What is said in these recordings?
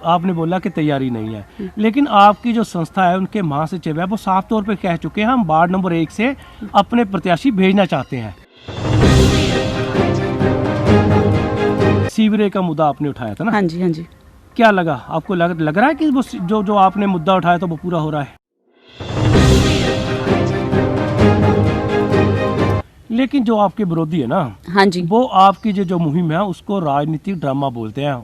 आपने बोला कि तैयारी नहीं है, लेकिन आपकी जो संस्था है उनके महासचिव है वो साफ तौर पे कह चुके हैं हम वार्ड नंबर 1 से अपने प्रत्याशी भेजना चाहते हैं। सीवरेज का मुद्दा आपने उठाया था ना? हाँ जी, हाँ जी। क्या लगा आपको? लग रहा है कि वो जो आपने मुद्दा उठाया तो वो पूरा हो रहा है? लेकिन जो आपके विरोधी है ना, हाँ जी, वो आपकी जो मुहिम है उसको राजनीतिक ड्रामा बोलते हैं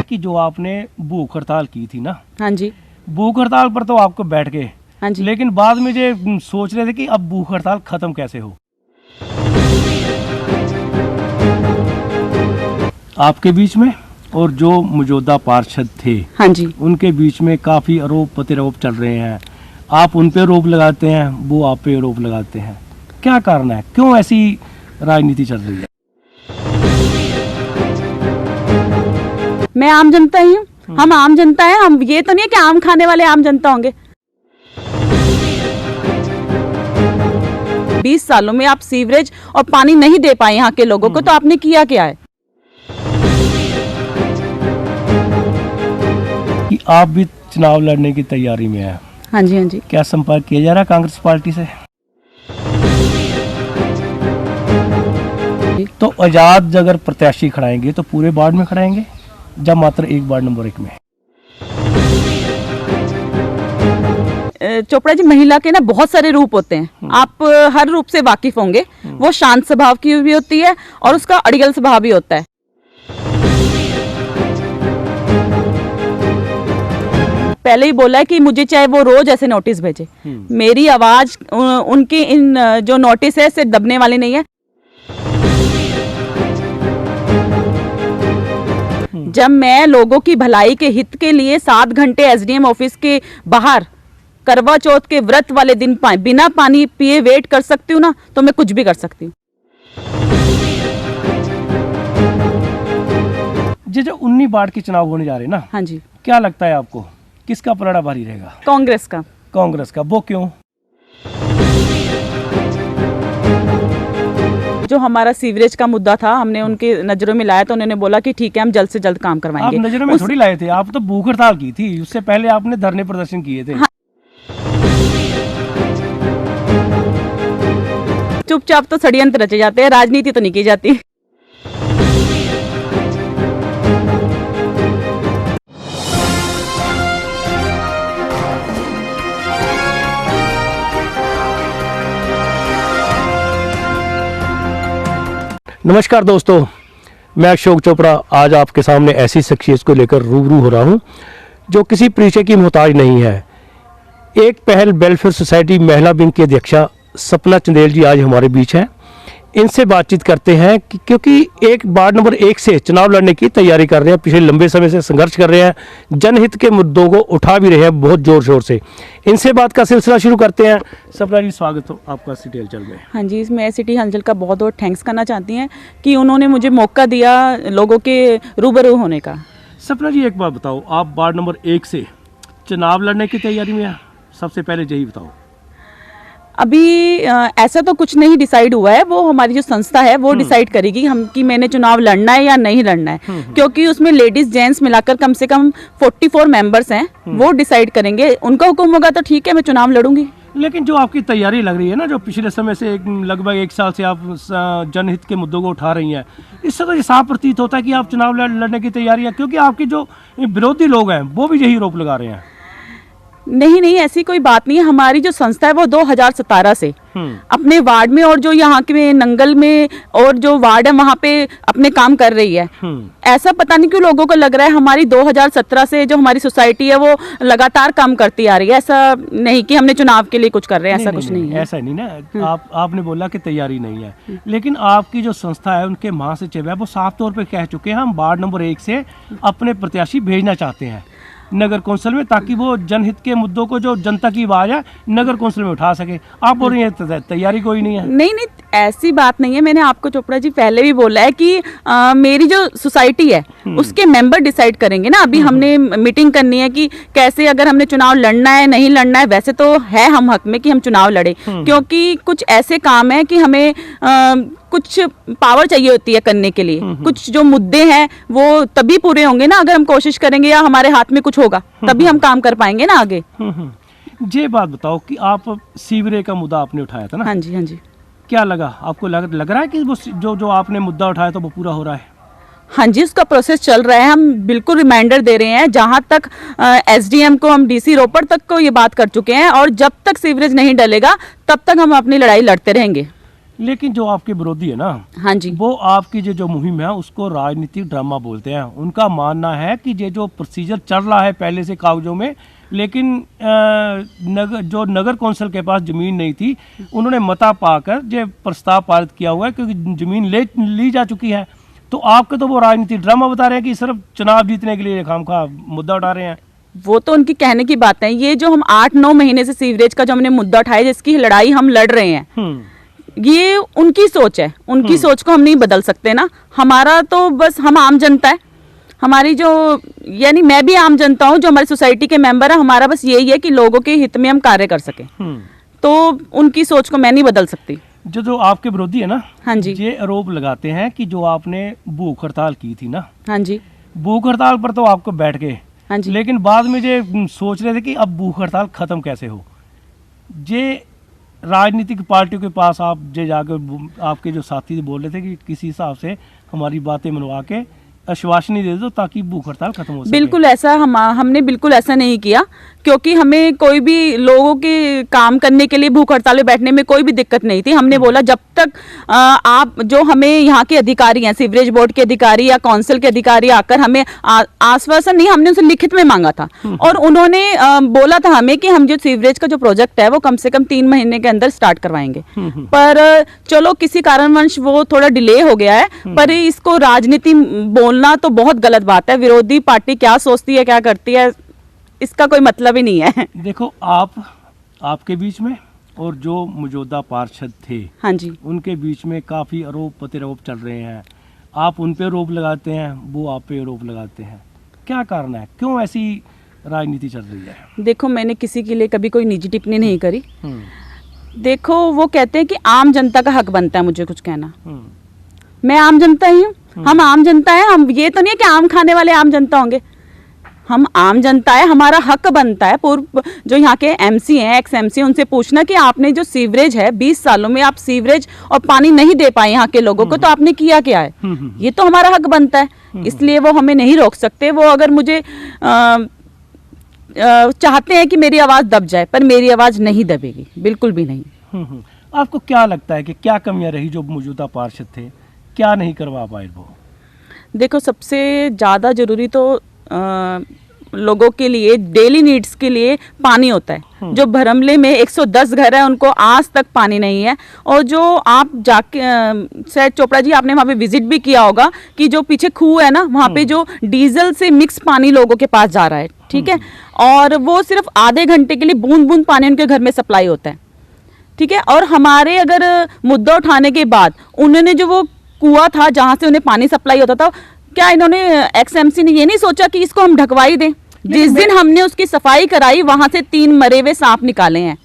कि जो आपने भूख हड़ताल की थी ना, हाँ जी, भूख हड़ताल पर तो आपको बैठ गए, हाँ जी। लेकिन बाद में जो सोच रहे थे कि अब भूख हड़ताल खत्म कैसे हो। आपके बीच में और जो मौजूदा पार्षद थे, हाँ जी, उनके बीच में काफी आरोप प्रत्यारोप चल रहे हैं। आप उन पे आरोप लगाते हैं, वो आप पे आरोप लगाते हैं। क्या कारण है, क्यों ऐसी राजनीति चल रही है? मैं आम जनता ही हूँ, हम आम जनता है। हम ये तो नहीं है कि आम खाने वाले आम जनता होंगे। 20 सालों में आप सीवरेज और पानी नहीं दे पाए यहाँ के लोगों को, तो आपने किया क्या है? कि आप भी चुनाव लड़ने की तैयारी में हैं। हाँ जी, हाँ जी। क्या संपर्क किया जा रहा है कांग्रेस पार्टी से? तो आजाद अगर प्रत्याशी खड़ाएंगे तो पूरे वार्ड में खड़ाएंगे या मात्र एक वार्ड नंबर 1 में? चोपड़ा जी, महिला के ना बहुत सारे रूप होते हैं, आप हर रूप से वाकिफ होंगे। वो शांत स्वभाव की भी होती है और उसका अड़ियल स्वभाव भी होता है। पहले ही बोला है कि मुझे चाहे वो रोज ऐसे नोटिस भेजे, मेरी आवाज उनकी इन जो नोटिस है से दबने वाली नहीं है। जब मैं लोगों की भलाई के हित के लिए 7 घंटे एसडीएम ऑफिस के बाहर करवा चौथ के व्रत वाले दिन बिना पानी पिए वेट कर सकती हूँ ना, तो मैं कुछ भी कर सकती हूँ। जो 19 वार्ड के चुनाव होने जा रहे हैं ना, हाँ जी, क्या लगता है आपको किसका पलड़ा भारी रहेगा? कांग्रेस का। कांग्रेस का। वो क्यों? जो हमारा सीवरेज का मुद्दा था, हमने उनके नजरों में लाया तो उन्होंने बोला कि ठीक है, हम जल्द से जल्द काम करवाएंगे। आप नजरों में थोड़ी लाए थे, आप तो भूख हड़ताल की थी, उससे पहले आपने धरने प्रदर्शन किए थे। हाँ। चुपचाप तो षड्यंत्र रचे जाते हैं, राजनीति तो नहीं की जाती। नमस्कार दोस्तों, मैं अशोक चोपड़ा आज आपके सामने ऐसी शख्सियत को लेकर रूबरू हो रहा हूं जो किसी परिचय की मोहताज नहीं है। एक पहल वेलफेयर सोसाइटी महिला विंग की अध्यक्षा सपना चंदेल जी आज हमारे बीच हैं। इनसे बातचीत करते हैं क्योंकि एक वार्ड नंबर 1 से चुनाव लड़ने की तैयारी कर रहे हैं, पिछले लंबे समय से संघर्ष कर रहे हैं, जनहित के मुद्दों को उठा भी रहे हैं बहुत जोर शोर से। इनसे बात का सिलसिला शुरू करते हैं। सपना जी, स्वागत हो आपका सिटी हलचल में। हाँ जी, मैं सिटी हलचल का बहुत बहुत थैंक्स करना चाहती हैं कि उन्होंने मुझे मौका दिया लोगों के रूबरू होने का। सपना जी, एक बात बताओ, आप वार्ड नंबर 1 से चुनाव लड़ने की तैयारी में हैं? सबसे पहले यही बताओ। अभी ऐसा तो कुछ नहीं डिसाइड हुआ है, वो हमारी जो संस्था है वो डिसाइड करेगी हम कि मैंने चुनाव लड़ना है या नहीं लड़ना है, क्योंकि उसमें लेडीज जेंट्स मिलाकर कम से कम 44 मेंबर्स हैं, वो डिसाइड करेंगे। उनका हुक्म होगा तो ठीक है, मैं चुनाव लड़ूंगी। लेकिन जो आपकी तैयारी लग रही है ना, जो पिछले समय से लगभग 1 साल से आप जनहित के मुद्दों को उठा रही हैं, इससे तो ये साफ प्रतीत होता है कि आप चुनाव लड़ने की तैयारी है, क्योंकि आपके जो विरोधी लोग हैं वो भी यही आरोप लगा रहे हैं। नहीं नहीं, ऐसी कोई बात नहीं है। हमारी जो संस्था है वो 2017 से अपने वार्ड में और जो यहाँ के नंगल में और जो वार्ड है वहाँ पे अपने काम कर रही है। ऐसा पता नहीं क्यों लोगों को लग रहा है हमारी 2017 से जो हमारी सोसाइटी है वो लगातार काम करती आ रही है। ऐसा नहीं कि हमने चुनाव के लिए कुछ कर रहे हैं, ऐसा कुछ नहीं है। ऐसा नहीं ना, आपने बोला कि तैयारी नहीं है, लेकिन आपकी जो संस्था है उनके महासचिव है वो साफ तौर पर कह चुके हैं हम वार्ड नंबर 1 से अपने प्रत्याशी भेजना चाहते हैं नगर कौंसिल में, ताकि वो जनहित के मुद्दों को जो जनता की आवाज है नगर कौंसिल में उठा सके। आप बोल रही हैं तैयारी कोई नहीं है? नहीं नहीं, ऐसी बात नहीं है। मैंने आपको चोपड़ा जी पहले भी बोला है कि मेरी जो सोसाइटी है उसके मेंबर डिसाइड करेंगे ना। अभी हमने मीटिंग करनी है कि कैसे, अगर हमने चुनाव लड़ना है नहीं लड़ना है। वैसे तो है हम हक में कि हम चुनाव लड़े, क्योंकि कुछ ऐसे काम है कि हमें कुछ पावर चाहिए होती है करने के लिए। कुछ जो मुद्दे हैं वो तभी पूरे होंगे ना अगर हम कोशिश करेंगे या हमारे हाथ में कुछ होगा, तभी हम काम कर पाएंगे ना आगे। ये बात बताओ कि आप सीवरेज का मुद्दा आपने उठाया था ना? हाँ जी, हाँ जी। क्या लगा आपको? लग रहा है कि वो जो आपने मुद्दा उठाया था वो पूरा हो रहा है? हाँ जी, उसका प्रोसेस चल रहा है। हम बिल्कुल रिमाइंडर दे रहे हैं, जहाँ तक एसडीएम को, हम डीसी रोपड़ तक को ये बात कर चुके हैं, और जब तक सीवरेज नहीं डलेगा तब तक हम अपनी लड़ाई लड़ते रहेंगे। लेकिन जो आपके विरोधी है ना, हाँ जी, वो आपकी जो मुहिम है उसको राजनीतिक ड्रामा बोलते हैं। उनका मानना है कि ये जो प्रोसीजर चल रहा है पहले से कागजों में, लेकिन जो नगर कौंसिल के पास जमीन नहीं थी, उन्होंने मता पाकर ये प्रस्ताव पारित किया हुआ है क्योंकि जमीन ली जा चुकी है। तो आपके तो वो राजनीतिक ड्रामा बता रहे हैं कि सिर्फ चुनाव जीतने के लिए खामखा मुद्दा उठा रहे हैं। वो तो उनकी कहने की बात है। ये जो हम 8-9 महीने से सीवरेज का जो हमने मुद्दा उठाया, जिसकी लड़ाई हम लड़ रहे हैं, ये उनकी सोच है। उनकी सोच को हम नहीं बदल सकते ना। हमारा तो बस, हम आम जनता है, हमारी जो, यानी मैं भी आम जनता हूँ, जो हमारी सोसाइटी के मेंबर है, हमारा बस यही है कि लोगों के हित में हम कार्य कर सकें। तो उनकी सोच को मैं नहीं बदल सकती। जो आपके विरोधी है ना, हाँ जी, ये आरोप लगाते हैं कि जो आपने भूख हड़ताल की थी ना, हाँ जी, भूख हड़ताल पर तो आपको बैठ गए, हाँ जी, लेकिन बाद में ये सोच रहे थे कि अब भूख हड़ताल खत्म कैसे हो। ये राजनीतिक पार्टियों के पास आप जे जाकर आपके जो साथी थे बोल रहे थे कि किसी हिसाब से हमारी बातें मनवा के आश्वासनी दे दो ताकि भूख हड़ताल खत्म हो सके। बिल्कुल ऐसा हमने बिल्कुल ऐसा नहीं किया, क्योंकि हमें कोई भी लोगों के काम करने के लिए भूख हड़ताल में बैठने में कोई भी दिक्कत नहीं थी। हमने बोला जब तक आप जो हमें यहाँ के अधिकारी हैं, सीवरेज बोर्ड के अधिकारी या काउंसिल के अधिकारी आकर हमें आश्वासन नहीं, हमने उनसे लिखित में मांगा था, और उन्होंने बोला था हमें कि हम जो सीवरेज का जो प्रोजेक्ट है वो कम से कम 3 महीने के अंदर स्टार्ट करवाएंगे। पर चलो किसी कारणवश वो थोड़ा डिले हो गया है, पर इसको राजनीति बोलना तो बहुत गलत बात है। विरोधी पार्टी क्या सोचती है, क्या करती है, इसका कोई मतलब ही नहीं है। देखो, आपके बीच में और जो मौजूदा पार्षद थे, हाँ जी, उनके बीच में काफी आरोप प्रत्यारोप चल रहे हैं। आप उन पे आरोप लगाते हैं, वो आप पे आरोप लगाते हैं। क्या कारण है, क्यों ऐसी राजनीति चल रही है? देखो, मैंने किसी के लिए कभी कोई निजी टिप्पणी नहीं करी। देखो, वो कहते हैं कि आम जनता का हक बनता है मुझे कुछ कहना। मैं आम जनता ही हूँ, हम आम जनता है। हम ये तो नहीं है कि आम खाने वाले आम जनता होंगे, हम आम जनता है। हमारा हक बनता है, पूर्व जो यहाँ के एमसी हैं, एक्स एमसी, उनसे पूछना कि आपने जो सीवरेज है 20 सालों में आप सीवरेज और पानी नहीं दे पाए यहाँ के लोगों को, तो आपने किया क्या है? ये तो हमारा हक बनता है, इसलिए वो हमें नहीं रोक सकते। वो अगर मुझे चाहते हैं कि मेरी आवाज़ दब जाए, पर मेरी आवाज़ नहीं दबेगी, बिल्कुल भी नहीं। आपको क्या लगता है कि क्या कमियां रही जो मौजूदा पार्षद थे, क्या नहीं करवा पाए वो? देखो, सबसे ज़्यादा ज़रूरी तो लोगों के लिए, डेली नीड्स के लिए पानी होता है। जो भरमले में 110 घर है, उनको आज तक पानी नहीं है। और जो आप जाके शायद चोपड़ा जी आपने वहाँ पे विजिट भी किया होगा कि जो पीछे खूह है ना, वहाँ पे जो डीजल से मिक्स पानी लोगों के पास जा रहा है, ठीक है, और वो सिर्फ आधे घंटे के लिए बूंद बूंद पानी उनके घर में सप्लाई होता है, ठीक है। और हमारे अगर मुद्दा उठाने के बाद उन्होंने जो वो कुआं था जहाँ से उन्हें पानी सप्लाई होता था, क्या इन्होंने एक्सएमसी ने ये नहीं सोचा कि इसको हम ढकवाई दें? जिस दिन हमने उसकी सफाई कराई, वहां से 3 मरे हुए सांप निकाले हैं।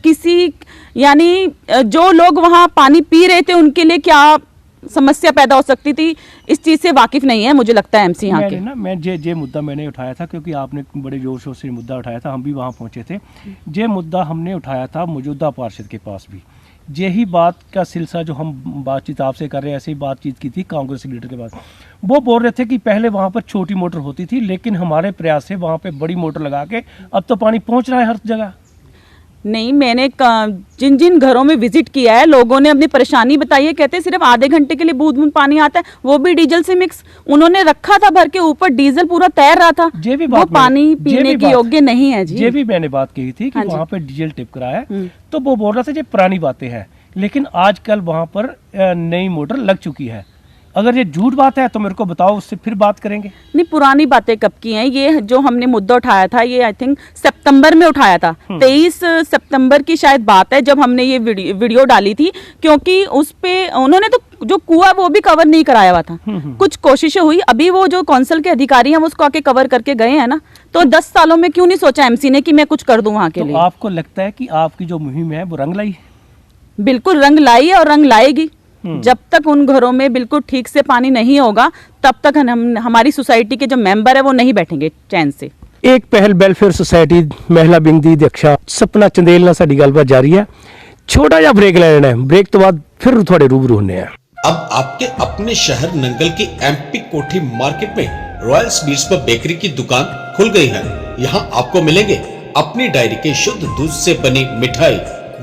किसी, यानी जो लोग वहां पानी पी रहे थे उनके लिए क्या समस्या पैदा हो सकती थी, इस चीज से वाकिफ नहीं है मुझे लगता है एमसी यहाँ के। मैं जे मुद्दा मैंने उठाया था क्योंकि आपने बड़े जोर शोर से मुद्दा उठाया था, हम भी वहाँ पहुँचे थे। जे मुद्दा हमने उठाया था मौजूदा पार्षद के पास भी, यही बात का सिलसिला जो हम बातचीत आपसे कर रहे हैं, ऐसे ही बातचीत की थी कांग्रेस लीडर के पास। वो बोल रहे थे कि पहले वहाँ पर छोटी मोटर होती थी, लेकिन हमारे प्रयास से वहाँ पे बड़ी मोटर लगा के अब तो पानी पहुँच रहा है हर जगह। नहीं, मैंने जिन जिन घरों में विजिट किया है, लोगों ने अपनी परेशानी बताई है। कहते सिर्फ आधे घंटे के लिए बूंद बूंद पानी आता है, वो भी डीजल से मिक्स। उन्होंने रखा था भर के, ऊपर डीजल पूरा तैर रहा था। वो पानी पीने की योग्य नहीं है जी। ये भी मैंने बात कही थी कि हाँ वहाँ पे डीजल टिप करा है, तो वो बोल रहा था ये पुरानी बातें हैं, लेकिन आजकल वहाँ पर नई मोटर लग चुकी है। अगर ये झूठ बात है तो मेरे को बताओ, उससे फिर बात करेंगे। नहीं, पुरानी बातें कब की हैं? ये जो हमने मुद्दा उठाया था, ये आई थिंक सितंबर में उठाया था। 23 सितंबर की शायद बात है जब हमने ये वीडियो डाली थी, क्योंकि उस पे उन्होंने तो जो कुआं वो भी कवर नहीं कराया हुआ था। कुछ कोशिशें हुई, अभी वो जो काउंसिल के अधिकारी हैं वो उसको आके कवर करके गए हैं ना। तो 10 सालों में क्यों नहीं सोचा एमसी ने कि मैं कुछ कर दूं वहाँ के लिए? आपको लगता है कि आपकी जो मुहिम है वो रंग लाई? बिल्कुल रंग लाई है और रंग लाएगी। जब तक उन घरों में बिल्कुल ठीक से पानी नहीं होगा तब तक हमारी सोसाइटी के जो मेंबर है वो नहीं बैठेंगे चैन से। एक पहल वेलफेयर सोसाइटी महिला विंग ਦੀ ਅਧਿਕਸ਼ਾ ਸਪਨਾ ਚੰਦੇਲ ਨਾਲ ਸਾਡੀ ਗੱਲਬਾਤ ਜਾਰੀ ਹੈ। ਛੋਟਾ ਜਿਹਾ ਬ੍ਰੇਕ ਲੈ ਲੈਣਾ ਹੈ, ਬ੍ਰੇਕ ਤੋਂ ਬਾਅਦ ਫਿਰ ਤੁਹਾਡੇ ਰੂਬਰੂ ਹੁੰਨੇ ਆ। अब आपके अपने शहर नंगल की एमपी कोठी मार्केट में रॉयल स्वीट्स पर बेकरी की दुकान खुल गई है। यहाँ आपको मिलेंगे अपनी डायरी के शुद्ध दूध से बनी मिठाई,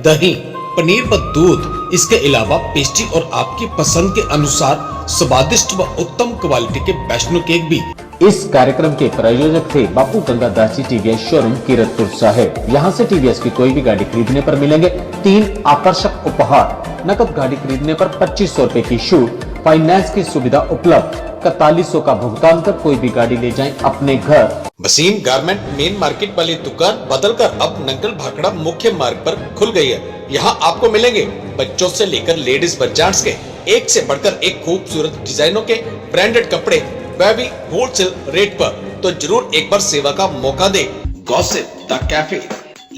दही, पनीर व दूध। इसके अलावा पेस्ट्री और आपकी पसंद के अनुसार स्वादिष्ट व उत्तम क्वालिटी के वैष्णो केक भी। इस कार्यक्रम के प्रायोजक थे बापू गंगादास जी टीवीएस शोरूम कीरतपुर साहिब। यहाँ से टीवीएस की कोई भी गाड़ी खरीदने पर मिलेंगे 3 आकर्षक उपहार। नकद गाड़ी खरीदने पर 2500 रुपए की छूट, फाइनेंस की सुविधा उपलब्ध। 4100 का भुगतान कर कोई भी गाड़ी ले जाएं अपने घर। वसीम गारमेंट मेन मार्केट वाली दुकान बदलकर अब नंगल भाखड़ा मुख्य मार्ग पर खुल गई है। यहाँ आपको मिलेंगे बच्चों से लेकर लेडीज व जेंट्स के एक से बढ़कर एक खूबसूरत डिजाइनों के ब्रांडेड कपड़े, वह भी होलसेल रेट पर। तो जरूर एक बार सेवा का मौका दे। गॉसिप द कैफे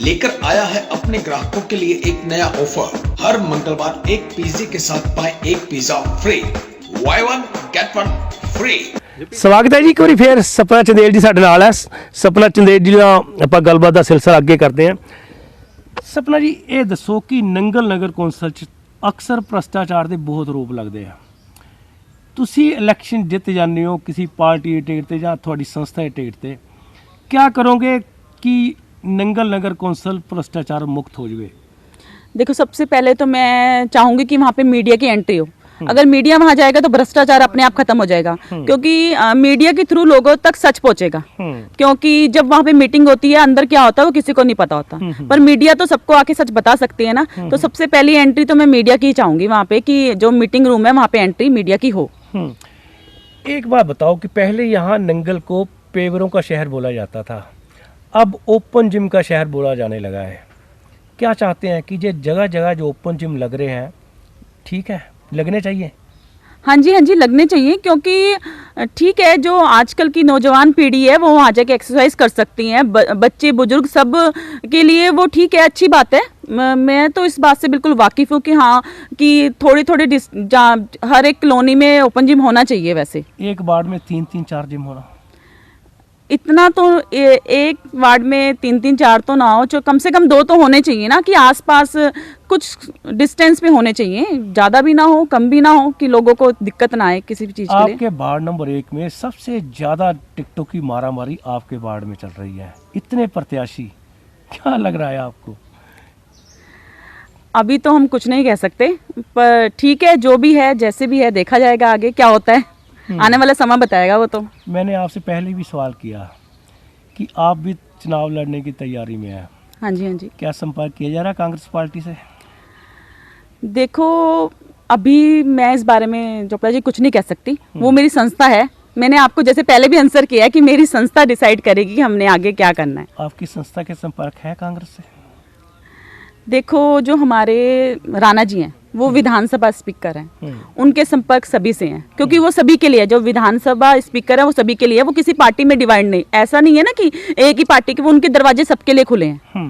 लेकर आया है अपने ग्राहकों के लिए एक नया ऑफर। हर मंगलवार एक पिज्जे के साथ पाए एक pizza free, buy 1 get 1 free. ਸਵਾਗਤ ਹੈ ਜੀ, ਇੱਕ ਵਾਰੀ ਫੇਰ ਸਪਨਾ ਚੰਦੇਲ ਜੀ ਸਾਡੇ ਨਾਲ ਹੈ। ਸਪਨਾ ਚੰਦੇਲ ਜੀ ਨਾਲ ਆਪਾਂ ਗੱਲਬਾਤ ਦਾ ਸਿਲਸਿਲਾ ਅੱਗੇ ਕਰਦੇ ਹਾਂ। ਸਪਨਾ ਜੀ, ਇਹ ਦੱਸੋ ਕਿ ਨੰਗਲ ਨਗਰ ਕੌਂਸਲ 'ਚ ਅਕਸਰ ਭ੍ਰਸ਼ਟਾਚਾਰ ਦੇ ਬਹੁਤ ਆਰੋਪ ਲੱਗਦੇ ਆ। ਤੁਸੀਂ ਇਲੈਕਸ਼ਨ ਜਿੱਤ ਜਾਂਦੇ ਹੋ ਕਿਸੇ ਪਾਰਟੀ ਦੀ ਟਿਕਟ ਤੇ ਜਾਂ ਤੁਹਾਡੀ ਸੰਸਥਾ ਦੀ ਟਿਕਟ ਤੇ, क्या करोगे कि नंगल नगर कौंसल भ्रष्टाचार मुक्त हो जाए? देखो, सबसे पहले तो मैं चाहूंगी कि वहाँ पे मीडिया की एंट्री हो। अगर मीडिया वहाँ जाएगा तो भ्रष्टाचार अपने आप खत्म हो जाएगा, क्योंकि मीडिया के थ्रू लोगों तक सच पहुंचेगा। क्योंकि जब वहाँ पे मीटिंग होती है अंदर क्या होता है वो किसी को नहीं पता होता, पर मीडिया तो सबको आके सच बता सकती है ना। तो सबसे पहली एंट्री तो मैं मीडिया की ही चाहूंगी वहाँ पे, कि जो मीटिंग रूम है वहाँ पे एंट्री मीडिया की हो। एक बात बताओ कि पहले यहाँ नंगल को पेवरों का शहर बोला जाता था, अब ओपन जिम का शहर बोला जाने लगा है। क्या चाहते हैं कि ये जगह जगह जो ओपन जिम लग रहे हैं, ठीक है, लगने चाहिए? हाँ जी, हाँ जी, लगने चाहिए, क्योंकि ठीक है, जो आजकल की नौजवान पीढ़ी है वो वहाँ जाके एक्सरसाइज कर सकती हैं। बच्चे बुजुर्ग सब के लिए वो ठीक है, अच्छी बात है। मैं तो इस बात से बिल्कुल वाकिफ़ हूँ कि हाँ, कि थोड़ी थोड़ी हर एक कॉलोनी में ओपन जिम होना चाहिए। वैसे एक वार्ड में 3-3-4 जिम होना, इतना तो एक वार्ड में 3-3-4 तो ना हो, जो कम से कम 2 तो होने चाहिए ना, कि आसपास कुछ डिस्टेंस पे होने चाहिए, ज़्यादा भी ना हो कम भी ना हो, कि लोगों को दिक्कत ना आए किसी भी चीज़ के लिए। आपके वार्ड नंबर 1 में सबसे ज़्यादा टिकटों की मारामारी आपके वार्ड में चल रही है। इतने प्रत्याशी, क्या लग रहा है आपको? अभी तो हम कुछ नहीं कह सकते, पर ठीक है, जो भी है जैसे भी है देखा जाएगा, आगे क्या होता है आने वाला समय बताएगा वो तो। मैंने आपसे पहले भी सवाल किया कि आप भी चुनाव लड़ने की तैयारी में हैं। हाँ जी, हाँ जी। क्या संपर्क किया जा रहा है कांग्रेस पार्टी से? देखो, अभी मैं इस बारे में चोपड़ा जी कुछ नहीं कह सकती, वो मेरी संस्था है। मैंने आपको जैसे पहले भी आंसर किया है कि मेरी संस्था डिसाइड करेगी कि हमने आगे क्या करना है। आपकी संस्था के संपर्क है कांग्रेस से? देखो, जो हमारे राणा जी हैं वो विधानसभा स्पीकर हैं, उनके संपर्क सभी से हैं, क्योंकि वो सभी के लिए, जो विधानसभा स्पीकर है वो सभी के लिए, वो किसी पार्टी में डिवाइड नहीं, ऐसा नहीं है ना कि एक ही पार्टी के, वो उनके दरवाजे सबके लिए खुले हैं।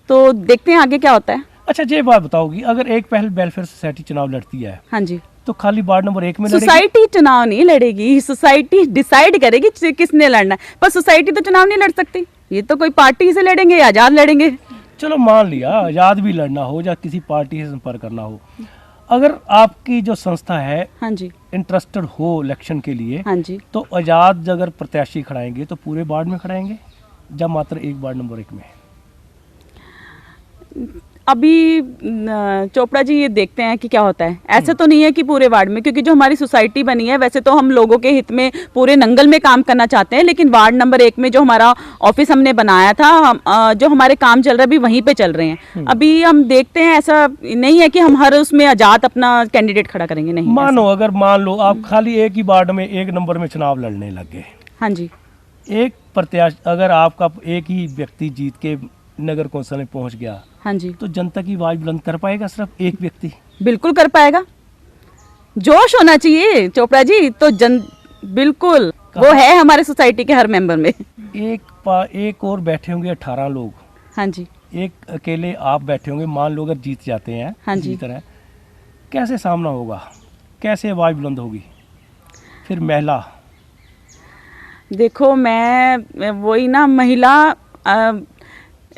तो देखते हैं आगे क्या होता है। अच्छा, ये बात बताओगी, अगर एक पहल वेलफेयर सोसाइटी चुनाव लड़ती है, हाँ जी, तो खाली वार्ड नंबर 1 में सोसाइटी चुनाव नहीं लड़ेगी, सोसाइटी डिसाइड करेगी किसने लड़ना है, पर सोसाइटी तो चुनाव नहीं लड़ सकती। ये तो कोई पार्टी से लड़ेंगे या आजाद लड़ेंगे। चलो मान लिया आजाद भी लड़ना हो या किसी पार्टी से संपर्क करना हो, अगर आपकी जो संस्था है, हाँ जी, इंटरेस्टेड हो इलेक्शन के लिए, हाँ जी, तो आजाद अगर प्रत्याशी खड़ाएंगे तो पूरे वार्ड में खड़ाएंगे या मात्र एक वार्ड नंबर 1 में? अभी चोपड़ा जी ये देखते हैं कि क्या होता है। ऐसा तो नहीं है कि पूरे वार्ड में, क्योंकि जो हमारी सोसाइटी बनी है वैसे तो हम लोगों के हित में पूरे नंगल में काम करना चाहते हैं, लेकिन वार्ड नंबर 1 में जो हमारा ऑफिस हमने बनाया था, जो हमारे काम चल रहा है अभी वहीं पे चल रहे हैं। अभी हम देखते हैं, ऐसा नहीं है कि हम हर उसमें आजाद अपना कैंडिडेट खड़ा करेंगे, नहीं। अगर मान लो आप खाली एक ही वार्ड में 1 नंबर में चुनाव लड़ने लग गए, हाँ जी, एक प्रत्याशी, अगर आपका एक ही व्यक्ति जीत के नगर कौंसिल में पहुंच गया, हाँ जी, तो जनता की आवाज बुलंद कर पाएगा सिर्फ एक व्यक्ति? बिल्कुल कर पाएगा, जोश होना चाहिए चोपड़ा जी। तो बिल्कुल वो है हमारे सोसाइटी के हर मेंबर में। एक और बैठे होंगे 18 लोग, हाँ जी, एक अकेले आप बैठे होंगे, मान लो अगर जीत जाते हैं, हाँ जी, तरह कैसे सामना होगा, कैसे आवाज़ बुलंद होगी? फिर महिला, देखो मैं वही ना, महिला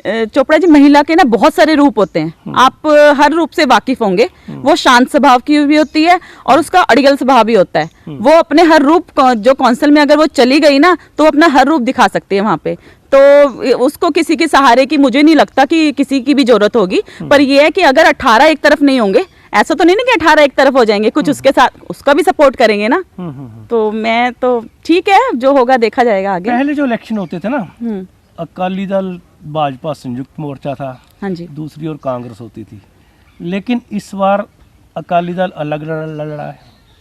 चोपड़ा जी, महिला के ना बहुत सारे रूप होते हैं, आप हर रूप से वाकिफ होंगे। वो शांत स्वभाव की भी होती है और उसका अड़ियल स्वभाव भी होता है। वो अपने हर रूप, जो कौंसिल में अगर वो चली गई ना तो अपना हर रूप दिखा सकती है वहाँ पे, तो उसको किसी के सहारे की मुझे नहीं लगता कि किसी की भी जरूरत होगी। पर ये है कि अगर 18 एक तरफ नहीं होंगे, ऐसा तो नहीं ना कि 18 एक तरफ हो जाएंगे, कुछ उसके साथ उसका भी सपोर्ट करेंगे ना। तो मैं तो ठीक है, जो होगा देखा जाएगा आगे। पहले जो इलेक्शन होते थे ना, अकाली दल भाजपा संयुक्त मोर्चा था, हाँ जी, दूसरी ओर कांग्रेस होती थी, लेकिन इस बार अकाली दल अलग लड़ रहा है,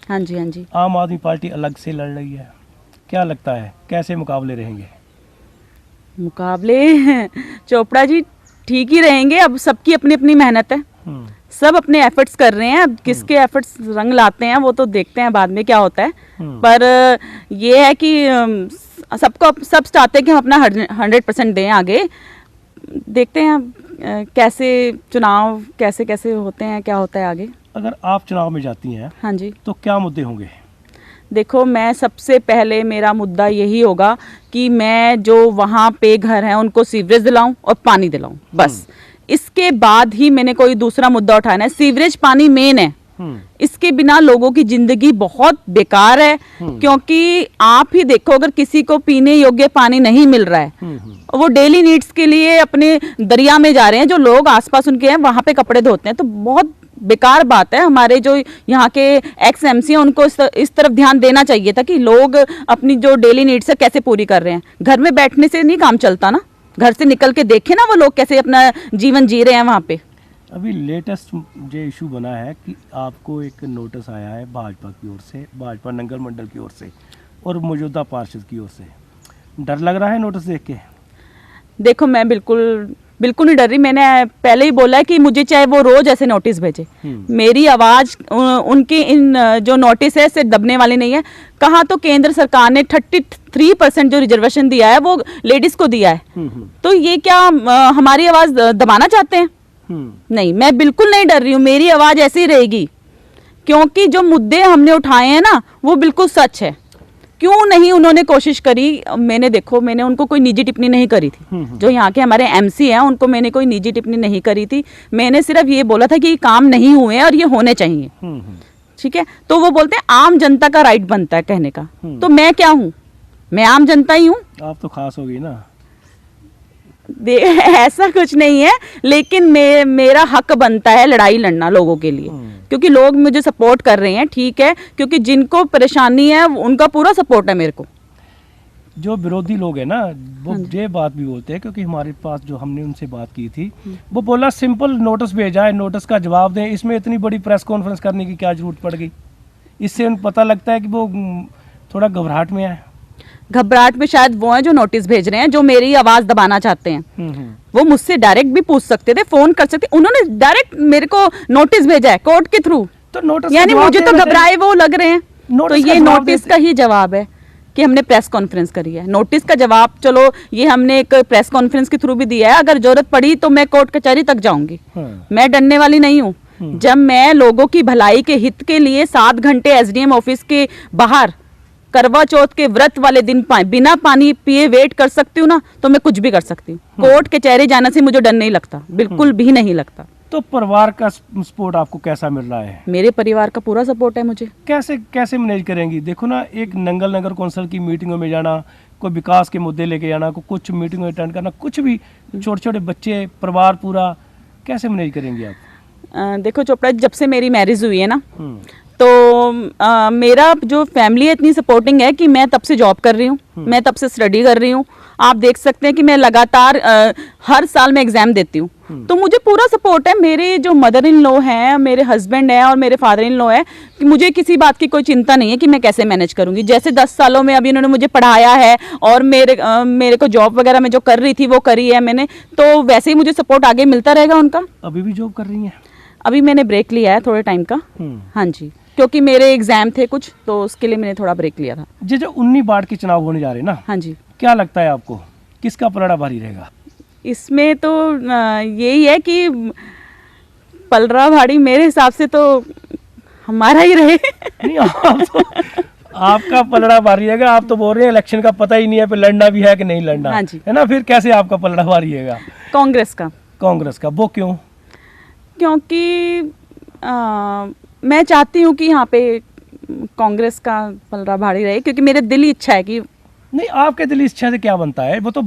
हाँ जी, हाँ जी। आम आदमी पार्टी अलग से लड़ रही है। क्या लगता है कैसे मुकाबले रहेंगे? मुकाबले चोपड़ा जी ठीक ही रहेंगे। अब सबकी अपनी अपनी मेहनत है, सब अपने एफर्ट्स कर रहे हैं। अब किसके एफर्ट्स रंग लाते हैं वो तो देखते हैं बाद में क्या होता है। पर ये है कि सब चाहते हैं कि हम अपना 100% दें आगे। देखते हैं कैसे चुनाव कैसे कैसे होते हैं, क्या होता है आगे। अगर आप चुनाव में जाती हैं हाँ जी, तो क्या मुद्दे होंगे? देखो मैं सबसे पहले मेरा मुद्दा यही होगा कि मैं जो वहाँ पे घर हैं उनको सीवरेज दिलाऊं और पानी दिलाऊं, बस। इसके बाद ही मैंने कोई दूसरा मुद्दा उठाना है। सीवरेज पानी मेन है, इसके बिना लोगों की जिंदगी बहुत बेकार है। क्योंकि आप ही देखो, अगर किसी को पीने योग्य पानी नहीं मिल रहा है, वो डेली नीड्स के लिए अपने दरिया में जा रहे हैं, जो लोग आसपास उनके हैं वहां पे कपड़े धोते हैं, तो बहुत बेकार बात है। हमारे जो यहाँ के एक्स एमसी हैं उनको इस तरफ ध्यान देना चाहिए था कि लोग अपनी जो डेली नीड्स है कैसे पूरी कर रहे हैं। घर में बैठने से नहीं काम चलता ना, घर से निकल के देखे ना वो लोग कैसे अपना जीवन जी रहे हैं वहाँ पे। अभी लेटेस्ट जो इशू बना है कि आपको एक नोटिस आया है भाजपा की ओर से, भाजपा नंगल मंडल की ओर से और मौजूदा पार्षद की ओर से, डर लग रहा है नोटिस देख के? देखो मैं बिल्कुल नहीं डर रही। मैंने पहले ही बोला है कि मुझे चाहे वो रोज ऐसे नोटिस भेजे, मेरी आवाज उनकी इन जो नोटिस है से दबने वाली नहीं है। कहा तो केंद्र सरकार ने 33% जो रिजर्वेशन दिया है वो लेडीज को दिया है, तो ये क्या हमारी आवाज दबाना चाहते हैं? नहीं, मैं बिल्कुल नहीं डर रही हूँ, मेरी आवाज ऐसी ही रहेगी। क्योंकि जो मुद्दे हमने उठाए हैं ना वो बिल्कुल सच है। क्यों नहीं उन्होंने कोशिश करी? मैंने उनको कोई निजी टिप्पणी नहीं करी थी। जो यहाँ के हमारे एमसी हैं उनको मैंने कोई निजी टिप्पणी नहीं करी थी। मैंने सिर्फ ये बोला था कि ये काम नहीं हुए हैं और ये होने चाहिए, ठीक है। तो वो बोलते हैं आम जनता का राइट बनता है कहने का, तो मैं क्या हूँ? मैं आम जनता ही हूँ। आप तो खास हो गई ना। ऐसा कुछ नहीं है, लेकिन मेरा हक बनता है लड़ाई लड़ना लोगों के लिए, क्योंकि लोग मुझे सपोर्ट कर रहे हैं, ठीक है। क्योंकि जिनको परेशानी है उनका पूरा सपोर्ट है मेरे को। जो विरोधी लोग हैं ना वो ये बात भी बोलते हैं, क्योंकि हमारे पास जो हमने उनसे बात की थी वो बोला सिंपल नोटिस भेजा है, नोटिस का जवाब दें, इसमें इतनी बड़ी प्रेस कॉन्फ्रेंस करने की क्या जरूरत पड़ गई? इससे उनको पता लगता है कि वो थोड़ा घबराहट में है। घबराहट में शायद वो है जो नोटिस भेज रहे हैं, जो मेरी आवाज दबाना चाहते हैं। वो मुझसे डायरेक्ट भी पूछ सकते थे, फोन कर सकते। उन्होंने डायरेक्ट मेरे को नोटिस भेजा है कोर्ट के थ्रू, तो नोटिस यानी मुझे तो घबराए वो लग रहे हैं। तो ये नोटिस का ही जवाब है कि हमने प्रेस कॉन्फ्रेंस करी है। नोटिस का जवाब चलो ये हमने एक प्रेस कॉन्फ्रेंस के थ्रू भी दिया है, अगर जरूरत पड़ी तो मैं कोर्ट कचहरी तक जाऊंगी। मैं डरने वाली नहीं हूँ। जब मैं लोगों की भलाई के हित के लिए 7 घंटे एसडीएम ऑफिस के बाहर करवा चौथ के व्रत वाले दिन बिना पानी पिए वेट कर सकती हूँ ना, तो मैं कुछ भी कर सकती हूँ। कोर्ट कचहरी जाने से मुझे डर नहीं लगता, बिल्कुल भी नहीं लगता। तो परिवार का सपोर्ट आपको कैसा मिल रहा है? मेरे परिवार का पूरा सपोर्ट है मुझे। कैसे मैनेज करेंगी? देखो ना, एक नंगल नगर कौंसिल की मीटिंगों में जाना, कोई विकास के मुद्दे लेके जाना, कोई कुछ मीटिंग अटेंड करना, कुछ भी, छोटे छोटे बच्चे, परिवार पूरा, कैसे मैनेज करेंगी आप? देखो चोपड़ा, जब से मेरी मैरिज हुई है ना, तो मेरा जो फैमिली है इतनी सपोर्टिंग है कि मैं तब से जॉब कर रही हूँ, मैं तब से स्टडी कर रही हूँ। आप देख सकते हैं कि मैं लगातार हर साल मैं एग्जाम देती हूँ, तो मुझे पूरा सपोर्ट है। मेरे जो मदर इन लॉ हैं, मेरे हस्बैंड हैं और मेरे फादर इन लॉ है, कि मुझे किसी बात की कोई चिंता नहीं है कि मैं कैसे मैनेज करूंगी। जैसे 10 सालों में अभी इन्होंने मुझे पढ़ाया है और मेरे को जॉब वगैरह में जो कर रही थी वो करी है मैंने, तो वैसे ही मुझे सपोर्ट आगे मिलता रहेगा उनका। अभी भी जॉब कर रही हैं? अभी मैंने ब्रेक लिया है थोड़े टाइम का, हाँ जी, क्योंकि मेरे एग्जाम थे कुछ, तो उसके लिए मैंने थोड़ा ब्रेक लिया था। जो 19 वार्ड के चुनाव होने जा रहे हैं ना, हाँ जी, क्या लगता है आपको किसका पलड़ा भारी रहेगा? इसमें तो यही है कि पलड़ा भारी मेरे हिसाब से तो हमारा ही रहे। नहीं, आप तो आपका पलड़ा भारी रहेगा। आप तो बोल रहे हैं इलेक्शन का पता ही नहीं है, फिर लड़ना भी है कि नहीं लड़ना, हाँ जी। है ना, फिर कैसे आपका पलड़ा भारी रहेगा? कांग्रेस का। कांग्रेस का, वो क्यों? क्योंकि मैं चाहती हूँ कि यहाँ पे कांग्रेस का पलड़ा भारी रहे, क्योंकि मेरे दिल की इच्छा है कि नहीं, आपके दिली इच्छा से क्या बनता है? वो तो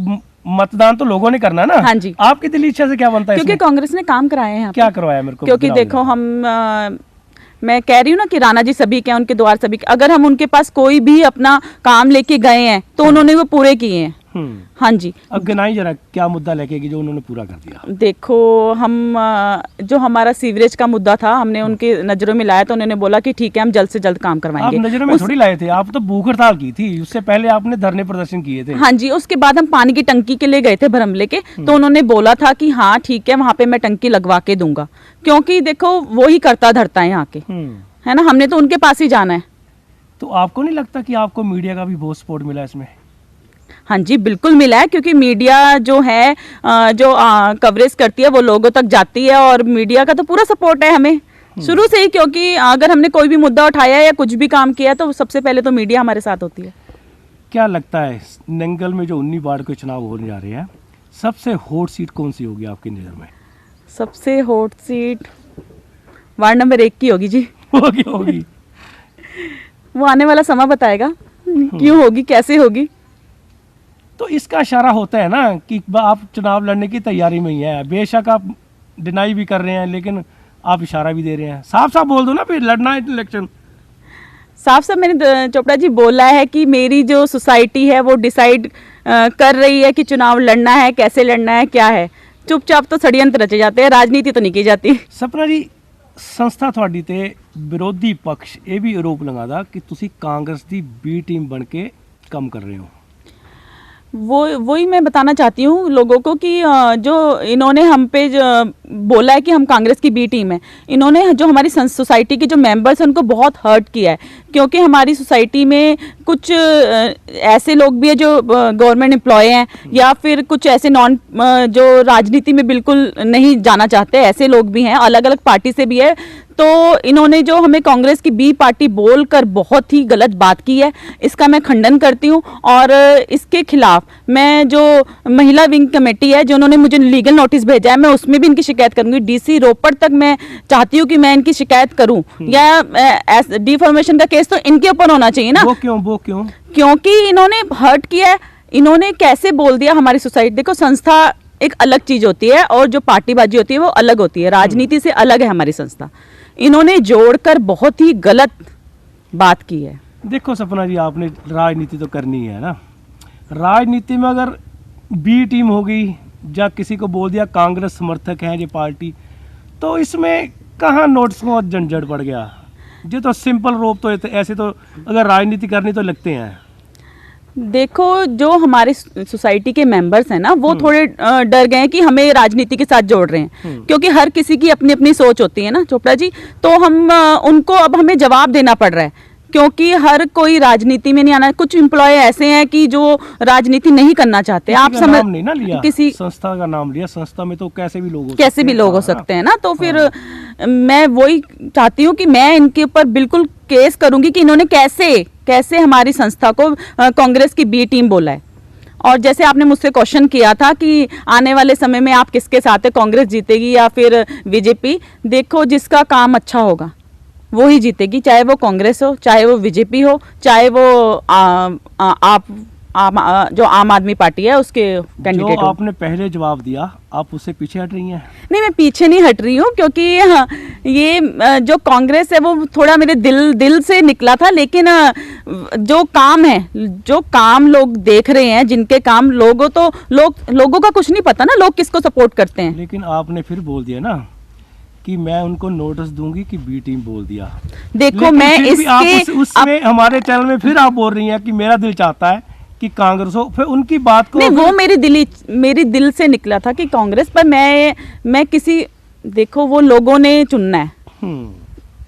मतदान तो लोगों ने करना ना। हाँ जी। आपकी दिली इच्छा से क्या बनता है क्योंकि इसमें? कांग्रेस ने काम कराए हैं यहाँ क्या पे। करवाया मेरे को क्योंकि बताओ देखो जरा। मैं कह रही हूँ ना कि राणा जी सभी के हैं, उनके द्वार सभी के। अगर हम उनके पास कोई भी अपना काम लेके गए हैं तो उन्होंने वो पूरे किए हैं। हाँ जी। अब गिनाई जरा, क्या मुद्दा लेके गई जो उन्होंने पूरा कर दिया? देखो, हम जो हमारा सीवरेज का मुद्दा था, हमने उनकी नज़रों में लाया तो उन्होंने बोला कि ठीक है, हम जल्द से जल्द काम आप करवाएंगे। नजरों में थोड़ी लाए थे, आप तो भूख हड़ताल की थी, उससे पहले आपने धरने प्रदर्शन किए थे। हाँ जी। उसके बाद हम पानी की टंकी के लिए गए थे भरम लेके, तो उन्होंने बोला था कि हाँ ठीक है, वहाँ पे मैं टंकी लगवा के दूंगा। क्योंकि देखो वो ही करता धरता है यहाँ के, है ना, हमने तो उनके पास ही जाना है। तो आपको नहीं लगता कि आपको मीडिया का भी बहुत सपोर्ट मिला इसमें? हाँ जी, बिल्कुल मिला है, क्योंकि मीडिया जो है जो कवरेज करती है वो लोगों तक जाती है, और मीडिया का तो पूरा सपोर्ट है हमें शुरू से ही। क्योंकि अगर हमने कोई भी मुद्दा उठाया या कुछ भी काम किया तो सबसे पहले तो मीडिया हमारे साथ होती है। क्या लगता है नंगल में जो 19 वार्ड के चुनाव होने जा रहे हैं, सबसे हॉट सीट कौन सी होगी आपकी नज़र में? सबसे हॉट सीट वार्ड नंबर 1 की होगी जी। होगी होगी। वो आने वाला समय बताएगा क्यों होगी, कैसे होगी। तो इसका इशारा होता है ना कि आप चुनाव लड़ने की तैयारी में ही है। बेशक आप डिनाई भी कर रहे हैं, लेकिन आप इशारा भी दे रहे हैं। साफ साफ बोल दो ना, फिर लड़ना है इलेक्शन। साफ साफ मैंने चोपड़ा जी बोला है कि मेरी जो सोसाइटी है वो डिसाइड कर रही है कि चुनाव लड़ना है, कैसे लड़ना है, क्या है। चुपचाप तो षड्यंत्र रचे जाते हैं, राजनीति तो नहीं की जाती। सपना जी, संस्था ਤੁਹਾਡੀ ਤੇ ਵਿਰੋਧੀ ਪਕਸ਼ ਇਹ ਵੀ ਆਰੋਪ ਲਗਾਦਾ ਕਿ ਤੁਸੀਂ ਕਾਂਗਰਸ ਦੀ ਬੀ ਟੀਮ ਬਣ ਕੇ ਕੰਮ ਕਰ ਰਹੇ ਹੋ। वही मैं बताना चाहती हूँ लोगों को कि जो इन्होंने हम पे जो बोला है कि हम कांग्रेस की बी टीम है, इन्होंने जो हमारी सोसाइटी के जो मेंबर्स हैं उनको बहुत हर्ट किया है। क्योंकि हमारी सोसाइटी में कुछ ऐसे लोग भी हैं जो गवर्नमेंट एम्प्लॉय हैं, या फिर कुछ ऐसे नॉन जो राजनीति में बिल्कुल नहीं जाना चाहते, ऐसे लोग भी हैं, अलग अलग पार्टी से भी है। तो इन्होंने जो हमें कांग्रेस की बी पार्टी बोलकर बहुत ही गलत बात की है, इसका मैं खंडन करती हूँ। और इसके खिलाफ मैं जो महिला विंग कमेटी है, जो उन्होंने मुझे लीगल नोटिस भेजा है, मैं उसमें भी इनकी शिकायत करूंगी। डीसी रोपड़ तक मैं चाहती हूँ कि मैं इनकी शिकायत करूं, या डिफॉर्मेशन का केस तो इनके ऊपर होना चाहिए ना। वो क्यों? क्योंकि इन्होंने हर्ट किया है। इन्होंने कैसे बोल दिया हमारी सोसाइटी। देखो, संस्था एक अलग चीज होती है और जो पार्टीबाजी होती है वो अलग होती है, राजनीति से अलग है हमारी संस्था। इन्होंने जोड़कर बहुत ही गलत बात की है। देखो सपना जी, आपने राजनीति तो करनी है ना। राजनीति में अगर बी टीम होगी या किसी को बोल दिया कांग्रेस समर्थक है ये पार्टी, तो इसमें कहाँ नोटिस को झंझट पड़ गया। ये तो सिंपल रोप तो ऐसे तो अगर राजनीति करनी तो लगते हैं। देखो, जो हमारे सोसाइटी के मेंबर्स हैं ना, वो थोड़े डर गए हैं कि हमें राजनीति के साथ जोड़ रहे हैं। क्योंकि हर किसी की अपनी अपनी सोच होती है ना चोपड़ा जी, तो हम उनको अब हमें जवाब देना पड़ रहा है। क्योंकि हर कोई राजनीति में नहीं आना। कुछ एम्प्लॉय ऐसे हैं कि जो राजनीति नहीं करना चाहते। आप समझ नहीं ना लिया, किसी संस्था का नाम लिया। संस्था में तो कैसे भी लोग हो सकते हैं ना। तो फिर मैं वही चाहती हूँ कि मैं इनके ऊपर बिल्कुल केस करूंगी कि इन्होंने कैसे हमारी संस्था को कांग्रेस की बी टीम बोला है। और जैसे आपने मुझसे क्वेश्चन किया था कि आने वाले समय में आप किसके साथ है, कांग्रेस जीतेगी या फिर बीजेपी। देखो, जिसका काम अच्छा होगा वो ही जीतेगी, चाहे वो कांग्रेस हो, चाहे वो बीजेपी हो, चाहे वो जो आम आदमी पार्टी है उसके कैंडिडेट हो। आपने पहले जवाब दिया, आप उससे पीछे हट रही हैं? नहीं, मैं पीछे नहीं हट रही हूँ, क्योंकि ये जो कांग्रेस है वो थोड़ा मेरे दिल से निकला था। लेकिन जो काम है, जो काम लोग देख रहे हैं, जिनके काम लोगों का कुछ नहीं पता ना, लोग किसको सपोर्ट करते हैं। लेकिन आपने फिर बोल दिया ना कि मैं उनको नोटिस दूंगी कि बी टीम बोल दिया। देखो, मैं इसके उसमें हमारे चैनल में फिर आप बोल रही हैं कि मेरा दिल चाहता है कि कांग्रेस हो। फिर उनकी बात को नहीं, वो मेरे दिल से निकला था कि कांग्रेस, पर मैं किसी, देखो वो लोगों ने चुनना है।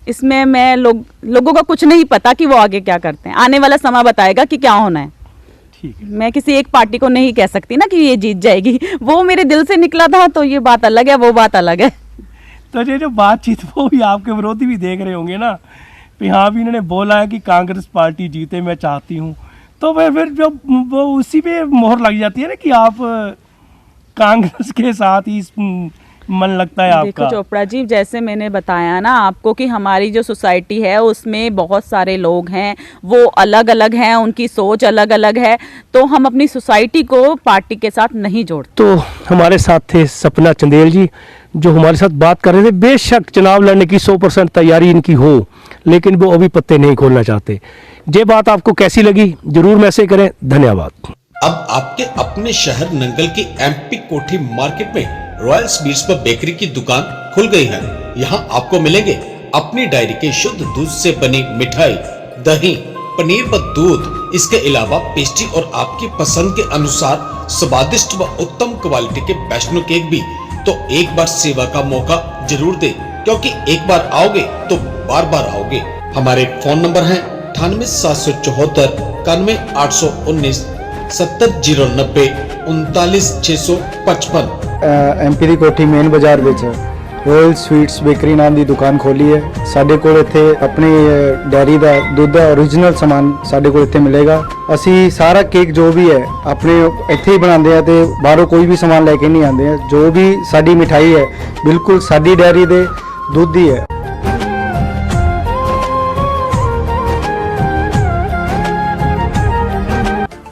इसमें मैं लोगों का कुछ नहीं पता कि वो आगे क्या करते हैं। आने वाला समय बताएगा कि क्या होना है। ठीक है। मैं किसी एक पार्टी को नहीं कह सकती ना कि ये जीत जाएगी। वो मेरे दिल से निकला था, तो ये बात अलग है, वो बात अलग है। तो ये जो बातचीत वो भी आपके विरोधी भी देख रहे होंगे ना भी हाँ भी इन्होंने बोला है कि कांग्रेस पार्टी जीते, मैं चाहती हूँ, तो फिर जब वो उसी पे मोहर लग जाती है ना कि आप कांग्रेस के साथ ही मन लगता है देखो आपका। चोपड़ा जी, जैसे मैंने बताया ना आपको कि हमारी जो सोसाइटी है उसमें बहुत सारे लोग हैं, वो अलग अलग हैं, उनकी सोच अलग अलग है, तो हम अपनी सोसाइटी को पार्टी के साथ नहीं जोड़ते। तो हमारे साथ थे सपना चंदेल जी, जो हमारे साथ बात कर रहे थे। बेशक चुनाव लड़ने की 100% तैयारी इनकी हो, लेकिन वो अभी पत्ते नहीं खोलना चाहते। ये बात आपको कैसी लगी जरूर मैसेज करें। धन्यवाद। अब आपके अपने शहर नंगल की एमपी कोठी मार्केट में रॉयल स्वीट्स पर बेकरी की दुकान खुल गई है। यहाँ आपको मिलेंगे अपनी डायरी के शुद्ध दूध से बनी मिठाई, दही, पनीर व दूध। इसके अलावा पेस्ट्री और आपकी पसंद के अनुसार स्वादिष्ट व उत्तम क्वालिटी के वैष्णो केक भी। तो एक बार सेवा का मौका जरूर दे, क्योंकि एक बार आओगे तो बार बार आओगे। हमारे फोन नंबर है 98 774 91 819 70 090 39 655। ਐਮਪੀ ਦੀ ਕੋਠੀ ਮੇਨ ਬਾਜ਼ਾਰ ਵਿੱਚ ਰੋਇਲ ਸਵੀਟਸ ਬੇਕਰੀ ਨਾਮ ਦੀ ਦੁਕਾਨ ਖੋਲੀ ਹੈ। ਸਾਡੇ ਕੋਲ ਇੱਥੇ ਆਪਣੀ ਡੈਰੀ ਦਾ ਦੁੱਧ ਦਾ ਓਰੀਜਨਲ ਸਮਾਨ ਸਾਡੇ ਕੋਲ ਇੱਥੇ ਮਿਲੇਗਾ। ਅਸੀਂ ਸਾਰਾ ਕੇਕ ਜੋ ਵੀ ਹੈ ਆਪਣੇ ਇੱਥੇ ਹੀ ਬਣਾਉਂਦੇ ਆ ਤੇ ਬਾਹਰੋਂ ਕੋਈ ਵੀ ਸਮਾਨ ਲੈ ਕੇ ਨਹੀਂ ਆਉਂਦੇ ਆ। ਜੋ ਵੀ ਸਾਡੀ ਮਿਠਾਈ ਹੈ ਬਿਲਕੁਲ ਸਾਡੀ ਡੈਰੀ ਦੇ ਦੁੱਧ ਦੀ ਹੈ।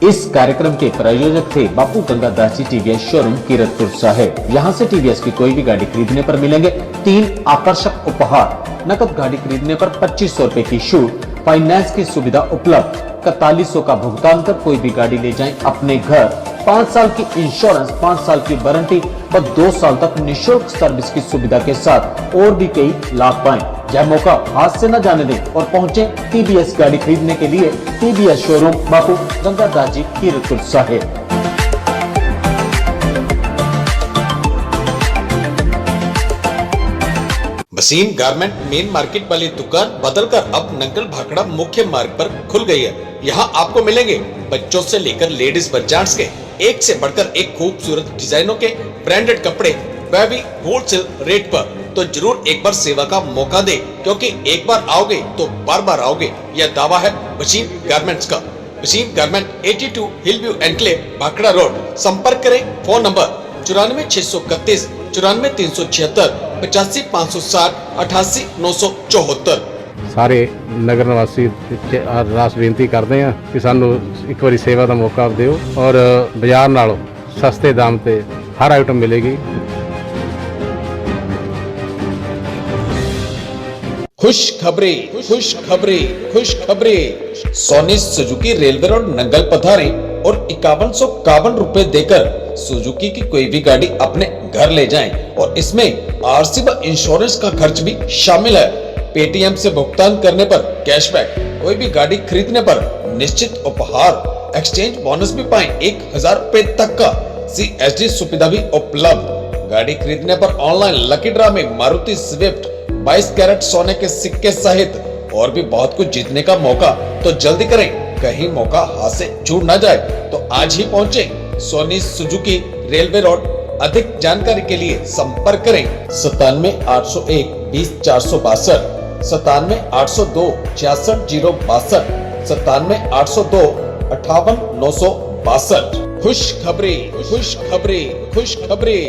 इस कार्यक्रम के प्रायोजक थे बापू गंगादास जी टीवीएस शोरूम कीरतपुर साहिब। यहाँ से टीवीएस की कोई भी गाड़ी खरीदने पर मिलेंगे 3 आकर्षक उपहार। नकद गाड़ी खरीदने पर 2500 रुपए की छूट, फाइनेंस की सुविधा उपलब्ध, 4100 का भुगतान कर कोई भी गाड़ी ले जाएं अपने घर। 5 साल की इंश्योरेंस, 5 साल की वारंटी व 2 साल तक निःशुल्क सर्विस की सुविधा के साथ और भी कई लाभ पाएं। यह मौका हाथ से न जाने दें और पहुंचे टीवीएस गाड़ी खरीदने के लिए TVS showroom Bapu Gangadas ji Kiratpur Sahib. Wasim garment main market वाली दुकान बदलकर अब नंगल भाखड़ा मुख्य मार्ग पर खुल गई है। यहाँ आपको मिलेंगे बच्चों से लेकर लेडीज व जेंट्स के एक से बढ़कर एक खूबसूरत डिजाइनों के ब्रांडेड कपड़े, वह भी होलसेल रेट पर। तो जरूर एक बार सेवा का मौका दे, क्योंकि एक बार आओगे तो बार बार आओगे। यह दावा है वसीम गारमेंट्स का। Wasim garment 82 hill view enclave Bhakra road. संपर्क करें फोन नंबर 94 631 94 376 85 560 88 974। ਸਾਰੇ ਨਗਰ ਨਿਵਾਸੀ ਰਾਸ ਬੇਨਤੀ ਕਰਦੇ ਆ ਕਿ ਸਾਨੂੰ ਇੱਕ ਵਾਰੀ ਸੇਵਾ ਦਾ ਮੌਕਾ ਦਿਓ ਔਰ ਬਾਜ਼ਾਰ ਨਾਲੋਂ ਸਸਤੇ ਦਾਮ ਤੇ ਹਰ ਆਈਟਮ ਮਿਲੇਗੀ। खुशखबरी खुशखबरी खुशखबरी। Soni Suzuki railway road Nangal पधारे और 5151 रुपए देकर सुजुकी की कोई भी गाड़ी अपने घर ले जाएं और इसमें आरसी व इंश्योरेंस का खर्च भी शामिल है। पेटीएम से भुगतान करने पर कैशबैक, कोई भी गाड़ी खरीदने पर निश्चित उपहार, एक्सचेंज बोनस भी पाएं 1000 रुपए तक का। CSD सुविधा भी उपलब्ध। गाड़ी खरीदने पर ऑनलाइन लकी ड्रा में मारुति स्विफ्ट 22 कैरेट सोने के सिक्के सहित और भी बहुत कुछ जीतने का मौका। तो जल्दी करें, कहीं मौका हाथ से छूट ना जाए। तो आज ही पहुंचे सोनी सुजुकी रेलवे रोड। अधिक जानकारी के लिए संपर्क करें 97 801 20 462, 97 802 66 062, 97 802 58 962। खुशखबरी खुशखबरी खुशखबरी।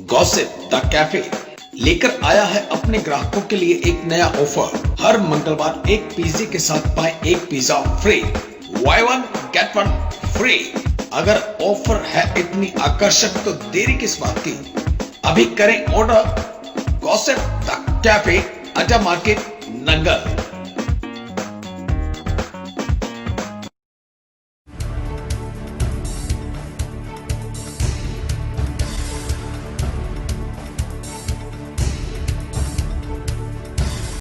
गॉसिप द कैफे लेकर आया है अपने ग्राहकों के लिए एक नया ऑफर। हर मंगलवार एक पिज्जे के साथ पाएं एक pizza free, buy one get one free. अगर ऑफर है इतनी आकर्षक तो देरी किस बात की, अभी करें ऑर्डर। गॉसिप द कैफे, अड्डा मार्केट, नंगल।